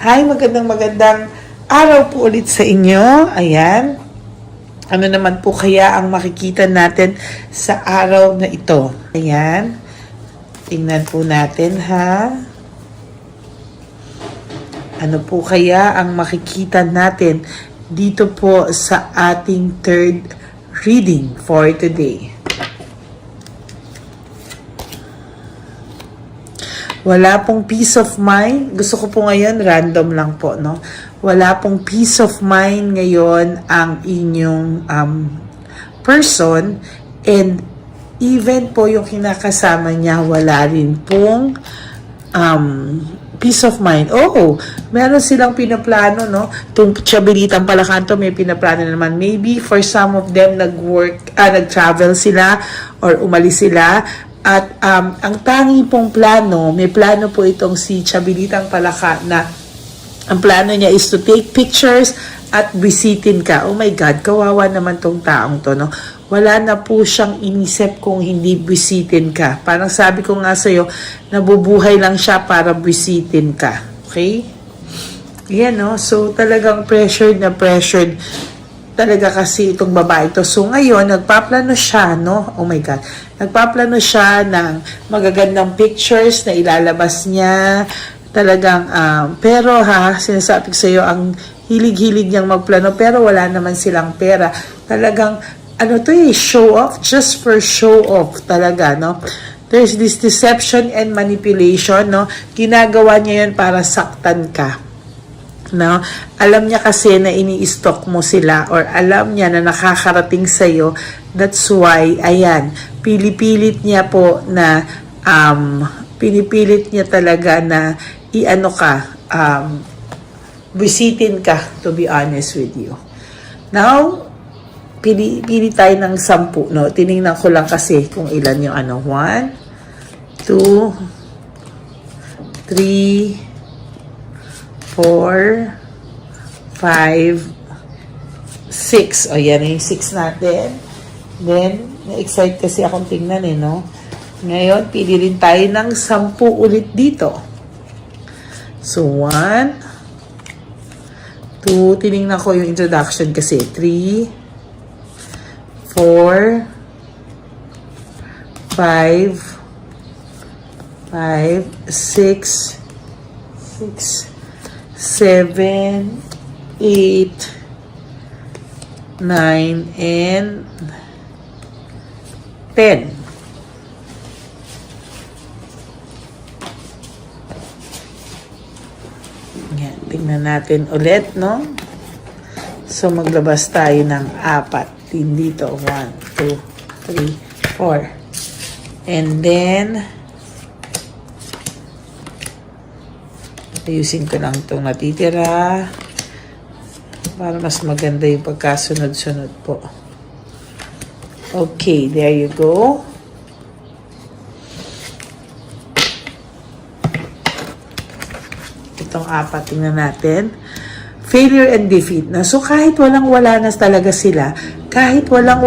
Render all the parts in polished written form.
Hi, magandang araw po ulit sa inyo. Ayan. Ano naman po kaya ang makikita natin sa araw na ito? Ayan. Tingnan po natin ha. Ano po kaya ang makikita natin dito po sa ating third reading for today? Wala pong peace of mind. Gusto ko po ngayon, random lang po, no? Wala pong peace of mind ngayon ang inyong person, and even po yung kinakasama niya, wala rin pong peace of mind. Oo, meron silang pinaplano, no? Itong Chabilitang Palacanto, may pinaplano naman. Maybe for some of them, nag-travel sila or umalis sila. At ang tangi pong plano, may plano po itong si Chabilitang Palaka na ang plano niya is to take pictures at bisitin ka. Oh my God, kawawa naman tong taong to, no? Wala na po siyang inisip kung hindi bisitin ka. Parang sabi ko nga sa'yo, nabubuhay lang siya para bisitin ka. Okay? Yan, no? So, talagang pressured talaga kasi itong babae to. So ngayon, nagpaplano siya, no? Oh my God. Nagpaplano siya ng magagandang pictures na ilalabas niya. Talagang, pero sinasabi ko sa iyo, ang hilig-hilig niyang magplano, pero wala naman silang pera. Talagang, show off, just for show off talaga, no? There's this deception and manipulation, no? Ginagawa niya yun para saktan ka. No? Alam niya kasi na ini-stalk mo sila, or alam niya na nakakarating sa'yo. That's why, ayan, pinipilit niya talaga na bisitin ka, to be honest with you. Now, pili tayo ng 10, no? Tinignan ko lang kasi kung ilan yung 1, 2, 3, 4, 5, 6. O, yan yung 6 natin. Then, na-excite kasi akong tingnan no? Ngayon, pili rin tayo ng 10 ulit dito. So, 1, 2, tinignan ko yung introduction kasi. 3, 4, 5, 6, 7, 8, 9, and 10. Yan, tingnan natin ulit, no? So, maglabas tayo ng 4. Dito, 1, 2, 3, 4. And then, ayusin ko lang itong natitira para mas maganda yung pagkasunod-sunod po. Okay, there you go. Itong 4, tingnan natin. Failure and defeat. So, kahit walang-wala na talaga sila, talagang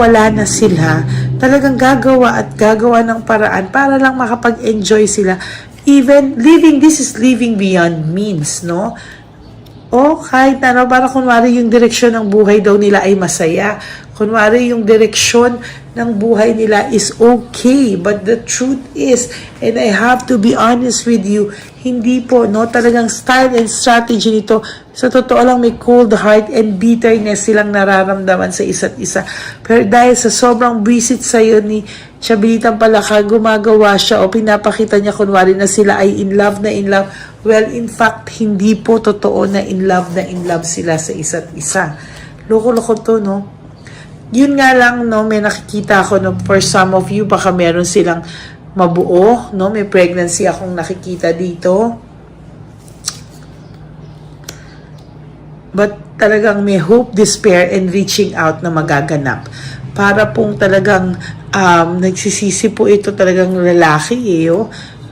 gagawa ng paraan para lang makapag-enjoy sila. Even this is living beyond means, no? O kahit para kunwari yung direksyon ng buhay daw nila ay masaya. Kunwari yung direksyon ng buhay nila is okay. But the truth is, and I have to be honest with you, hindi po, no? Talagang style and strategy nito, sa totoo lang may cold heart and bitterness silang nararamdaman sa isa't isa. Pero dahil sa sobrang visit sa'yo ni Chabilitang Palaka, gumagawa siya o pinapakita niya kunwari na sila ay in love na in love. Well, in fact, hindi po totoo na in love sila sa isa't isa. Loko-loko to, no? Yun nga lang, no, may nakikita ako, no, for some of you, baka meron silang mabuo, no? May pregnancy akong nakikita dito. But talagang may hope, despair, and reaching out na magaganap. Para pong talagang nagsisisi po ito talagang lalaki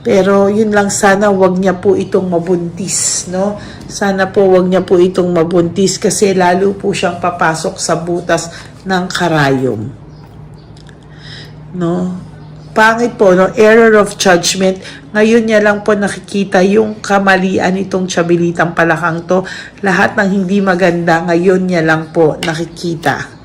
Pero yun lang, sana wag niya po itong mabuntis, no? Sana po wag niya po itong mabuntis kasi lalo po siyang papasok sa butas ng karayom. No? pangit po, no? Error of judgment. Ngayon niya lang po nakikita yung kamalian itong tiyabilitang palakang to. Lahat ng hindi maganda, ngayon niya lang po nakikita.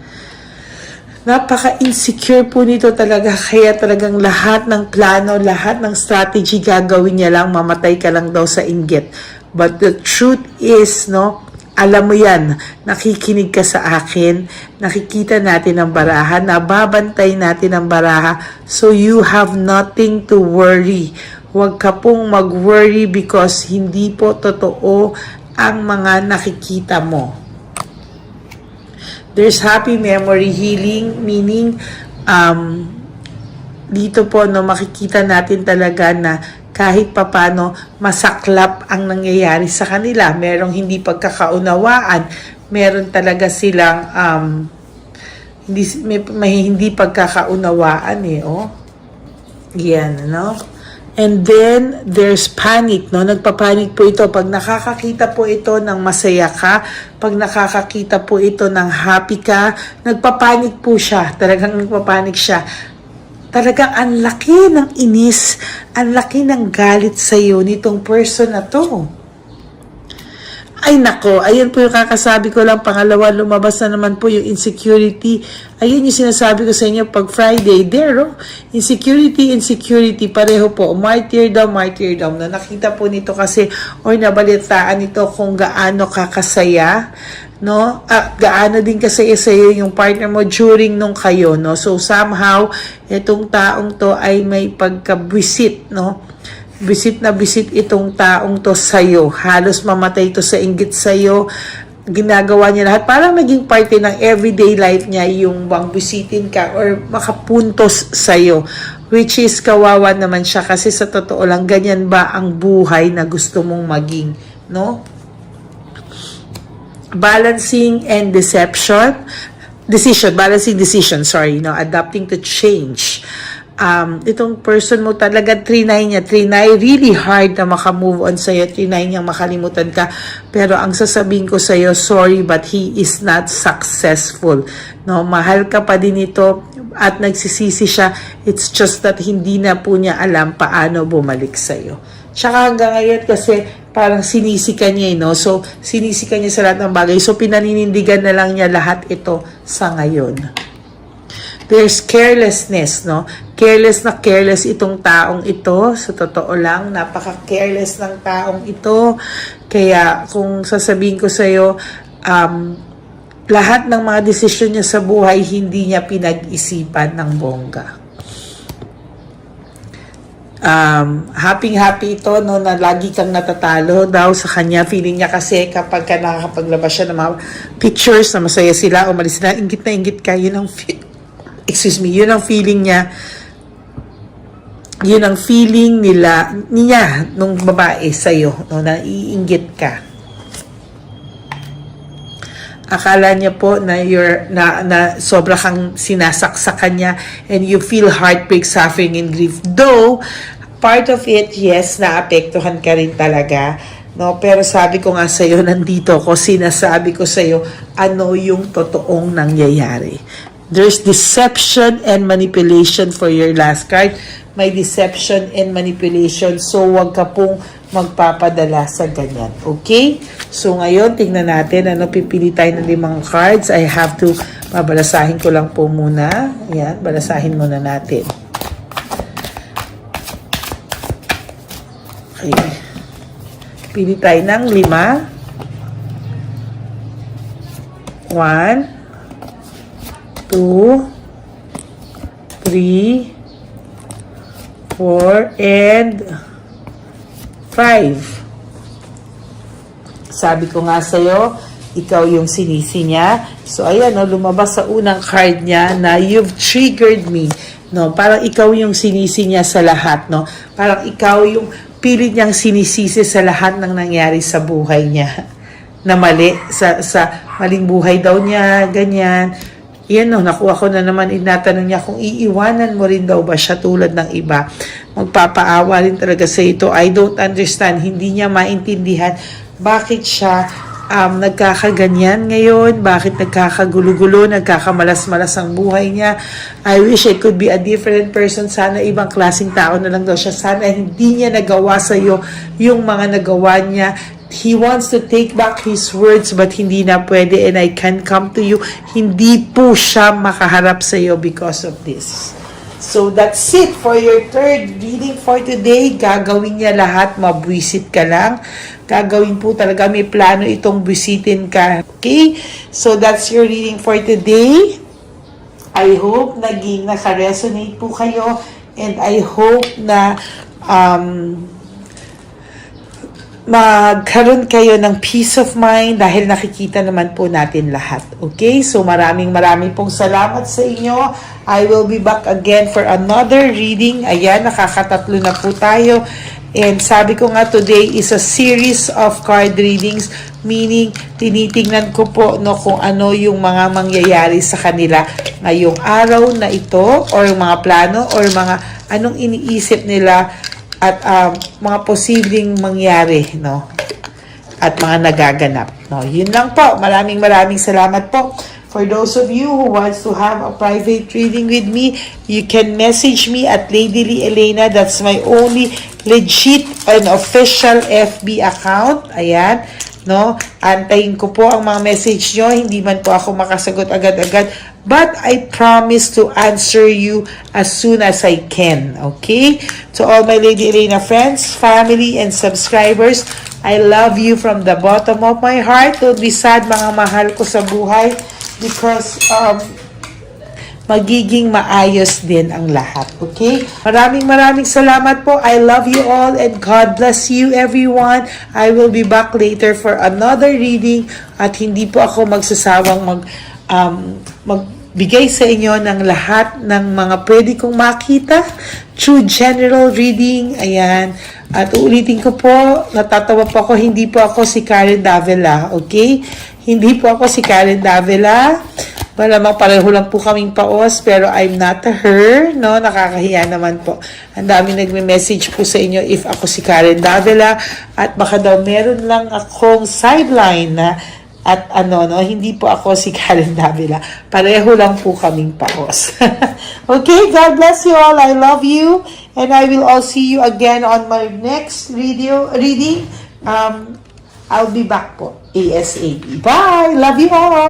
Napaka-insecure po nito talaga, kaya talagang lahat ng plano, lahat ng strategy gagawin niya lang, mamatay ka lang daw sa inggit. But the truth is, no, alam mo yan, nakikinig ka sa akin, nakikita natin ang baraha, nababantay natin ang baraha, so you have nothing to worry. Huwag ka pong mag-worry because hindi po totoo ang mga nakikita mo. There's happy memory healing, meaning dito po no, makikita natin talaga na kahit papano masaklap ang nangyayari sa kanila. Merong hindi pagkakaunawaan, meron talaga silang may hindi pagkakaunawaan Yan, no? And then, there's panic, no? Nagpapanik po ito. Pag nakakakita po ito ng masaya ka, pag nakakakita po ito ng happy ka, nagpapanik po siya. Talagang nagpapanik siya. Talagang ang laki ng inis, ang laki ng galit sa'yo nitong person na to. Ay nako, ayun po yung kakasabi ko lang. Pangalawa, lumabas na naman po yung insecurity. Ayun yung sinasabi ko sa inyo pag Friday. There, insecurity, pareho po. Martyrdom. Na nakita po nito kasi, nabalitaan nito kung gaano kakasaya, no? Gaano din kasaya sa'yo yung partner mo during nung kayo, no? So, somehow, itong taong to ay may pagka-visit, no? Visit itong taong to sa'yo. Halos mamatay to sa inggit sa'yo. Ginagawa niya lahat. Parang naging parte ng everyday life niya yung bang bisitin ka or makapuntos sa'yo. Which is kawawa naman siya kasi sa totoo lang, ganyan ba ang buhay na gusto mong maging, no? Balancing decision, no? Adapting to change. Itong person mo talaga, trinay really hard na makamove on sa'yo, trinay niyang makalimutan ka, pero ang sasabihin ko sa'yo, sorry but he is not successful, no? Mahal ka pa din ito at nagsisisi siya, it's just that hindi na po niya alam paano bumalik sa'yo. Tsaka hanggang ngayon kasi parang sinisi ka niya, no? So sinisi ka niya sa lahat ng bagay, so pinaninindigan na lang niya lahat ito sa ngayon. There's carelessness, no? Careless itong taong ito. Sa totoo lang, napaka-careless ng taong ito. Kaya kung sasabihin ko sa'yo, lahat ng mga desisyon niya sa buhay, hindi niya pinag-isipan ng bongga. Happy ito, no, na lagi kang natatalo daw sa kanya. Feeling niya kasi kapag nakakapaglabas siya ng mga pictures na masaya sila, umalis na inggit ka, yun ang yun ang feeling niya. Yun ang feeling niya nung babae sa'yo, no, na iinggit ka. Akala niya po na sobra kang sinasaksak kanya and you feel heartbreak, suffering, and grief. Though, part of it, yes, naapektuhan ka rin talaga. No, pero sabi ko nga sa'yo, nandito ko, sinasabi ko sa'yo, ano yung totoong nangyayari. There's deception and manipulation for your last card. May deception and manipulation. So, wag ka pong magpapadala sa ganyan. Okay? So, ngayon, tingnan natin. Pipili tayo ng 5 cards. I have to, babalasahin ko lang po muna. Ayan, balasahin muna natin. Okay. Pili tayo ng 5. 1, 2, 3, 4, and 5. Sabi ko nga sa'yo, ikaw yung sinisi niya. So, ayan, no, lumabas sa unang card niya na you've triggered me. No, parang ikaw yung sinisi niya sa lahat, no? Parang ikaw yung pilit niyang sinisisi sa lahat ng nangyari sa buhay niya. Na mali, sa maling buhay daw niya, ganyan. Yan, no, nakuha ko na naman, inatanong niya kung iiwanan mo rin daw ba siya tulad ng iba. Magpapaawa rin talaga sa ito. I don't understand. Hindi niya maintindihan bakit siya nagkakaganyan ngayon, bakit nagkakagulo-gulo, nagkakamalas-malas ang buhay niya. I wish I could be a different person. Sana ibang klaseng tao na lang daw siya. Sana hindi niya nagawa sa'yo yung mga nagawa niya. He wants to take back his words but hindi na pwede, and I can come to you. Hindi po siya makaharap sa'yo because of this. So that's it for your third reading for today. Gagawin niya lahat, mabwisit ka lang. Gagawin po talaga, may plano itong bwisitin ka. Okay? So that's your reading for today. I hope naka-resonate po kayo, and I hope na magkaroon kayo ng peace of mind dahil nakikita naman po natin lahat. Okay? So maraming pong salamat sa inyo. I will be back again for another reading. Ayan, nakakatatlo na po tayo. And sabi ko nga, today is a series of card readings, meaning tinitingnan ko po kung ano yung mga mangyayari sa kanila ngayong araw na ito, or mga plano, or mga anong iniisip nila, at mga posibleng mangyari, at mga nagaganap. Yun lang po. Maraming salamat po. For those of you who wants to have a private reading with me, you can message me at Lady Lee Elena. That's my only legit and official FB account. Ayan. Antayin ko po ang mga message nyo. Hindi man po ako makasagot agad-agad. But I promise to answer you as soon as I can. Okay? To all my Lady Elena friends, family, and subscribers, I love you from the bottom of my heart. Don't be sad, mga mahal ko sa buhay. Because magiging maayos din ang lahat. Okay? Maraming salamat po. I love you all, and God bless you everyone. I will be back later for another reading, at hindi po ako magsasawang magbigay sa inyo ng lahat ng mga pwede kong makita through general reading. Ayan. At uulitin ko po, natatawa po ako, hindi po ako si Karen Davila. Okay? Hindi po ako si Karen Davila. Malamang pareho lang po kaming paos, pero I'm not her, nakakahiya naman po. Ang dami nagme-message po sa inyo if ako si Karen Davila, at baka daw meron lang akong sideline at hindi po ako si Karen Davila. Pareho lang po kaming paos. Okay, God bless you all. I love you, and I will all see you again on my next reading. I'll be back po ASAP. Bye! Love you all!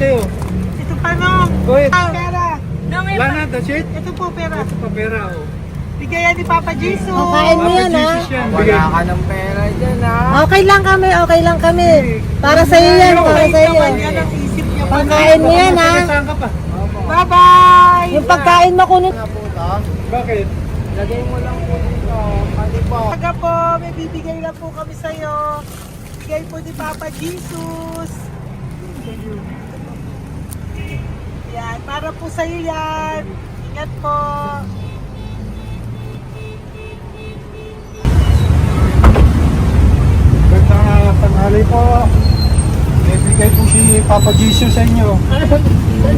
sa'yo. Ito pa no. Go ahead. Pera. Wala na, that's it. Ito po pera. Ito pa pera, oh. Bigayan ni Papa Jesus. Kain mo yan, ha? Jesus yan. Bigay. Wala ka ng pera dyan, ha? Okay lang kami, okay lang kami. Para sa iyo yan, para sa iyo. Naman yan ang isip niya. Pagkain mo yan, ha? Saan ka pa? Bye-bye! Yung pagkain mo kunot. Nga po to. Bakit? Lagay mo lang po dito. Pali po. Taga po, may bibigay lang po kami sa'yo. Bigay po ni Papa Jesus. Yan, para po sa'yo yan. Ingat po. Gandang tanghali po. May bigay po si Papa Jesus sa inyo.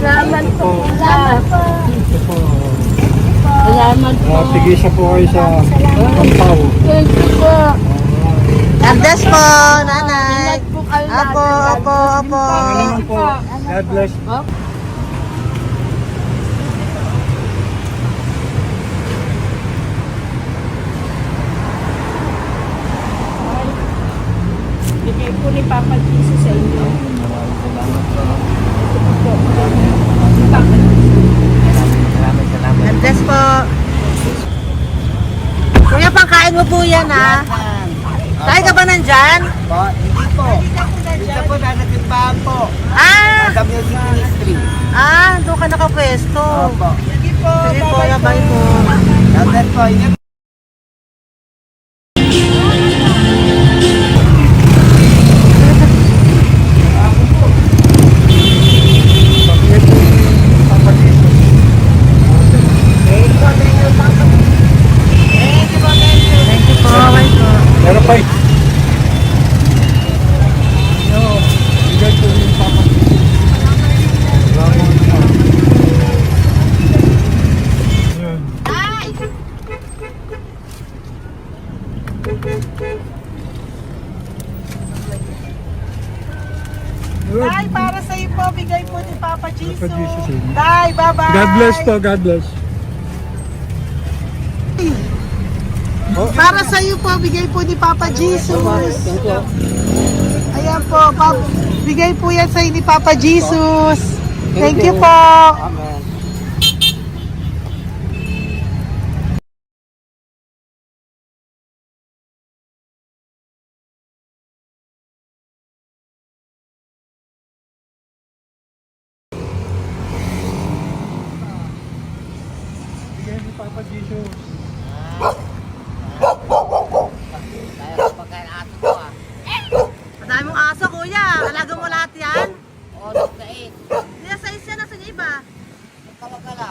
Salamat po. Salamat po. Ito po. Salamat po. Sige siya po kayo sa Pampaw. Thank you po. God bless po, nanay. Apo, apo, apo. Pangalaman po. God bless. Bigay po ni Papa Jesus sa inyo. Salamat. God bless po. Kuya, pangkain mo po yan, ha? Tayo ka ba nandyan? Po, hindi po. Dito po, nasa timbahan po. Ah! Sa music ministry. Doon ka nakapwesto. Opo. Sige po, Sige po, labay po. God bless po. Ingat. Pabigay po ni Papa Jesus. Thank you po, bye po. Meron pa eh. Yo, bigay po ni Papa Jesus. Bravo na. Yun. Good. Tay, para sa iyo po, bigay po ni Papa Jesus. Papa Jesus, eh. Tay, bye-bye. God bless po, God bless. Oh, Para sa iyo po, bigay po ni Papa Jesus. Ayan po, bigay po yan sa iyo ni Papa Jesus. Thank you po. Amen. bigay ni Papa Jesus. Kaya pagkain ato ko, ah. Madami mong aso, kuya. Alaga mo lahat yan? Oras na 8. Hindi na size yan, nasa iba. Kalagala.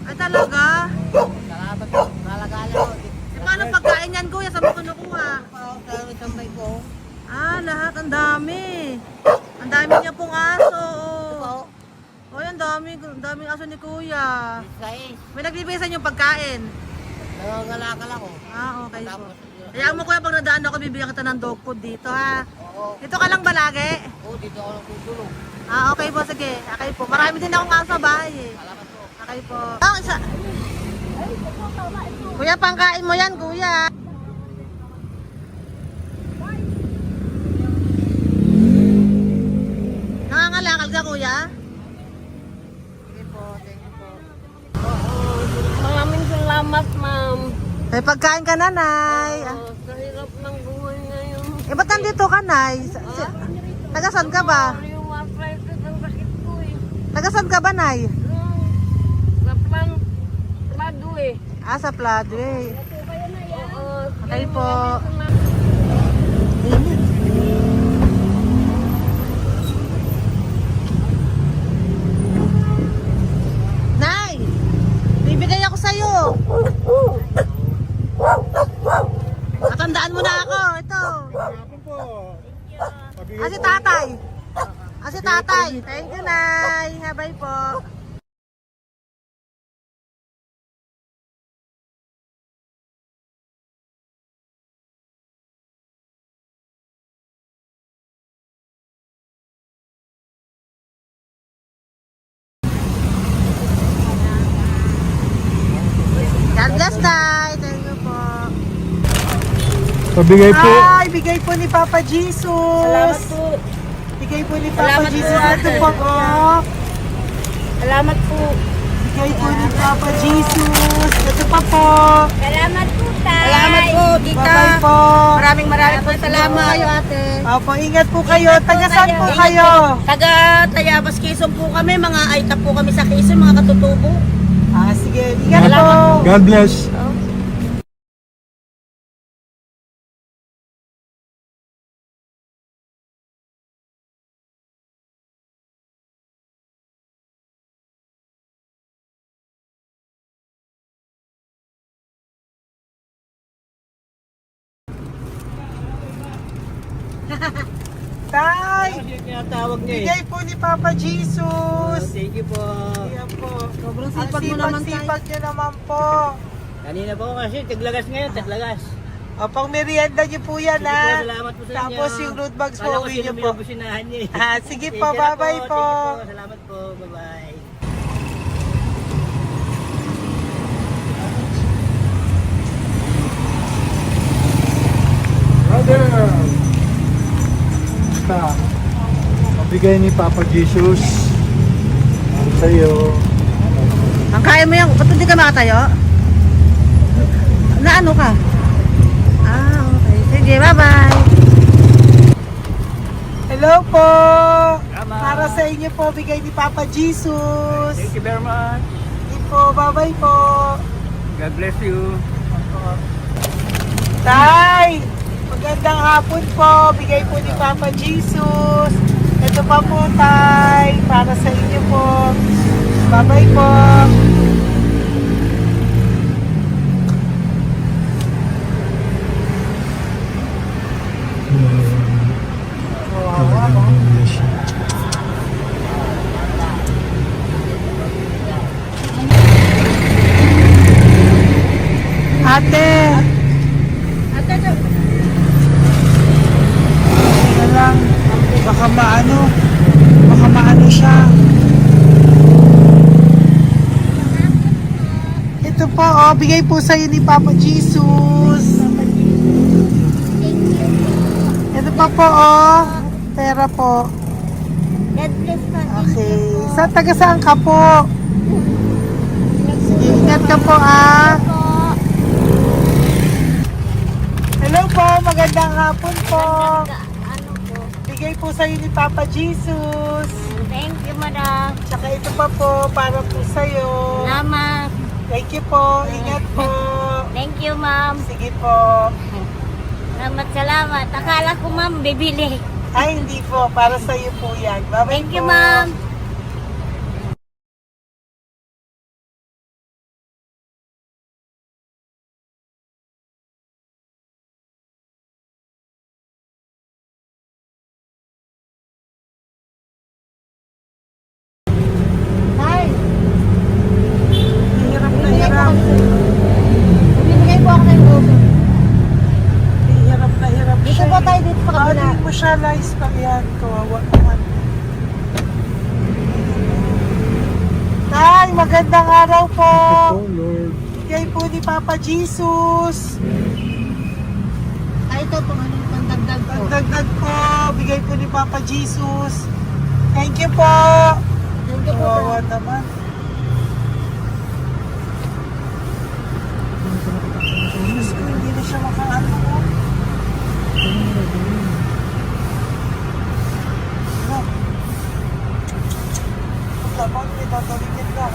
Ay, talaga? Salamat po. Kalagala ko. E, paano pagkain yan, kuya? Saan mo kinukuha? Salamat ang may ko. Lahat. Ang dami. Ang dami niya pong aso. Oh, ang daming aso ni kuya. Sais. May nagbibigay sa inyo pagkain. Nangangalakal ako. Okay po. Tapos, Hayaan mo kuya, pag nadaan ako, bibigyan kita ng dog food dito, ha? oo. Dito ka lang ba lagi? Dito ako natutulog. Okay po, sige. Okay po. Marami din akong aso sa bahay, eh. Salamat po. Okay po. Kuya, pangkain mo yan, kuya. Nangangalakal ka, kuya? Sige po, thank you po. Maraming salamat, ma'am. May pagkain ka, nanay. Sa hirap ng buhay ngayon. Ba't nandito ka, nay? Tagasan ka ba? Yung arthritis ang sakit ko eh. Tagasan ka ba, nay? Sa plado eh. Sa Pladway. Oo. Okay po. Nay! Bibigay ako sa'yo. Matandaan mo na ako. Ito. Hapon po. Pabigay Si po. tatay. Si tatay. Thank you, Nay. Habay po. God bless, Tay. Thank you po. Pabigay po. Ay, bigay po ni Papa Jesus. Salamat po. Bigay bigay po ni Papa Salamat po, Jesus. ate. Ito po, oh. Salamat po. Bigay po ni Papa Jesus. Ito pa po. Salamat po, tay. Salamat po, tita. Bye-bye po. Maraming po salamat. Kayo, ate. Opo, ingat po kayo. Taga saan po kayo? Taga Tayabas, Quezon po kami. Mga aita po kami sa Quezon, mga katutubo. Sige, ingat po. God bless. Tay, Tinatawag niya bigay po ni Papa Jesus. Thank you po. Ayan po. Sobrang Ang sipag mo naman, tay. sipag niyo naman po. Kanina po kasi, taglagas ngayon, taglagas. O, pang merienda niyo po yan, Sige po, ha? salamat po sa inyo. Tapos yung road bags po, Kala ko uwi sino niyo po. binubusinahan niya eh. Sige Sige po, na bye-bye po. Sige po, salamat po. Bye-bye. Brother! Basta, mabigay ni Papa Jesus. Ang sa'yo. Ang kaya mo yan, ba't hindi ka makatayo? Na ano ka? Okay. Sige, bye-bye. Hello po! Para sa inyo po, bigay ni Papa Jesus. Thank you very much. Sige po, bye-bye po. God bless you. Tay! Magandang hapon po. Bigay po ni Papa Jesus. Ito pa po, Tay. Para sa inyo po. Bye-bye po. Ate! Tingnan lang. Baka maano siya. Ito po, bigay po sa'yo ni Papa Jesus. Ito pa po, pera po. God bless po. Okay. Taga saan ka po? Sige, ingat ka po, Hello po, magandang hapon po. Ano po? Bigay po sa'yo ni Papa Jesus. Thank you, madam. Tsaka ito pa po, para po sa'yo. Salamat. Thank you po, ingat po. Thank you, ma'am. Sige po. Salamat. Akala ko, ma'am, bibili. Ay, hindi po, para sa'yo po yan. Bye-bye Thank you, po. ma'am. Hi. Hirap na hirap. Bibigay po ako ng gusto. Hirap na hirap Dito siya. po tayo, dito sa kabila. Hindi mo siya lies pa yan. Kawawa naman. Tay, magandang araw po. Oh Lord. Bigay po ni Papa Jesus. Ay, ito po, ano yung pandagdag po. Pagdagdag po, bigay po ni Papa Jesus. Thank you po. Thank you po. Kawawa naman. Diyos ko, hindi na siya makaano po. Ano? Tapos, may tatawigin ka.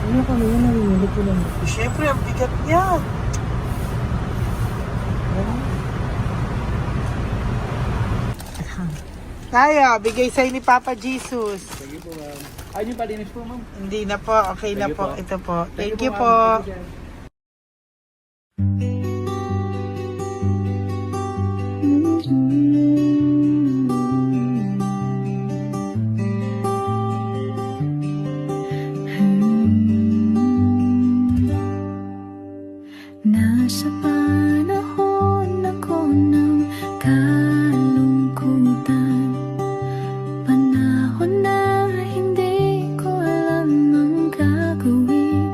Ano kami yun, narinig ko lang. Siyempre, ang bigat niya. Kaya, bigay sa'yo ni Papa Jesus. Sige po, ma'am. Ay, yung palinis po, ma'am. Hindi na po, okay na Sige po. po. Ito po. Thank you ma'am. po. Thank you, sir. Nasa panahon ako ng kalungkutan, panahon na hindi ko alam ang gagawin.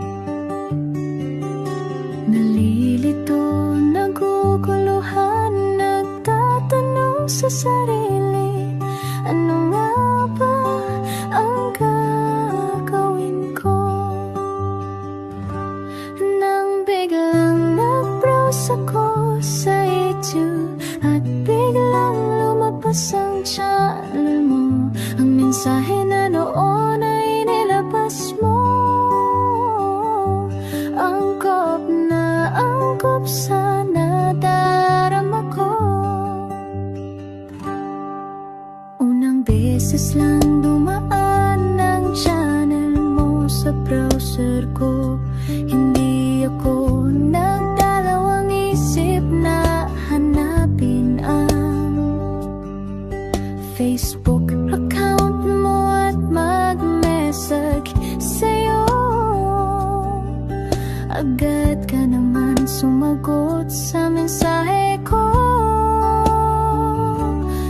agad ka naman sumagot sa mensahe ko.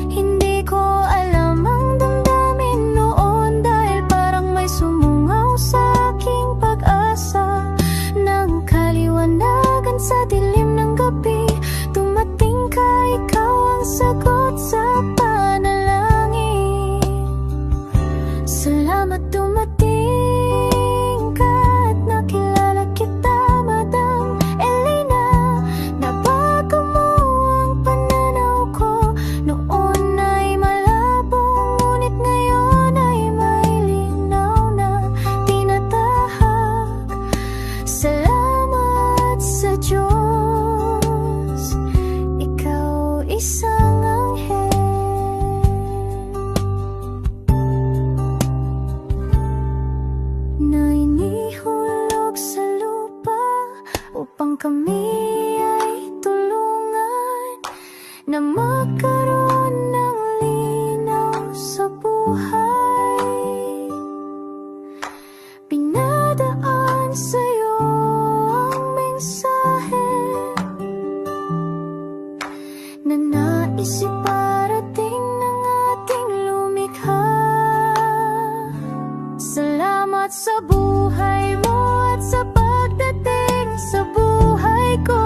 Hindi ko alam ang damdamin noon, dahil parang may sumungaw sa aking pag-asa. Nang kaliwanagan sa dilim ng gabi, dumating ka, ikaw ang sagot sa panalangin. Salamat dumating ka at nakilala kita, Madam Elena. Nabago mo ang pananaw ko, noon ay malabo, ngunit ngayon ay may linaw na tinatahak. Salamat sa Diyos, ikaw isang anghel. Na inihulog sa lupa upang kami ay tulungan na magkaroon ng linaw sa buhay. Pinadaan sa'yo ang mensahe na nais iparating ng ating lumikha. Salamat sa buhay mo at sa pagdating sa buhay ko.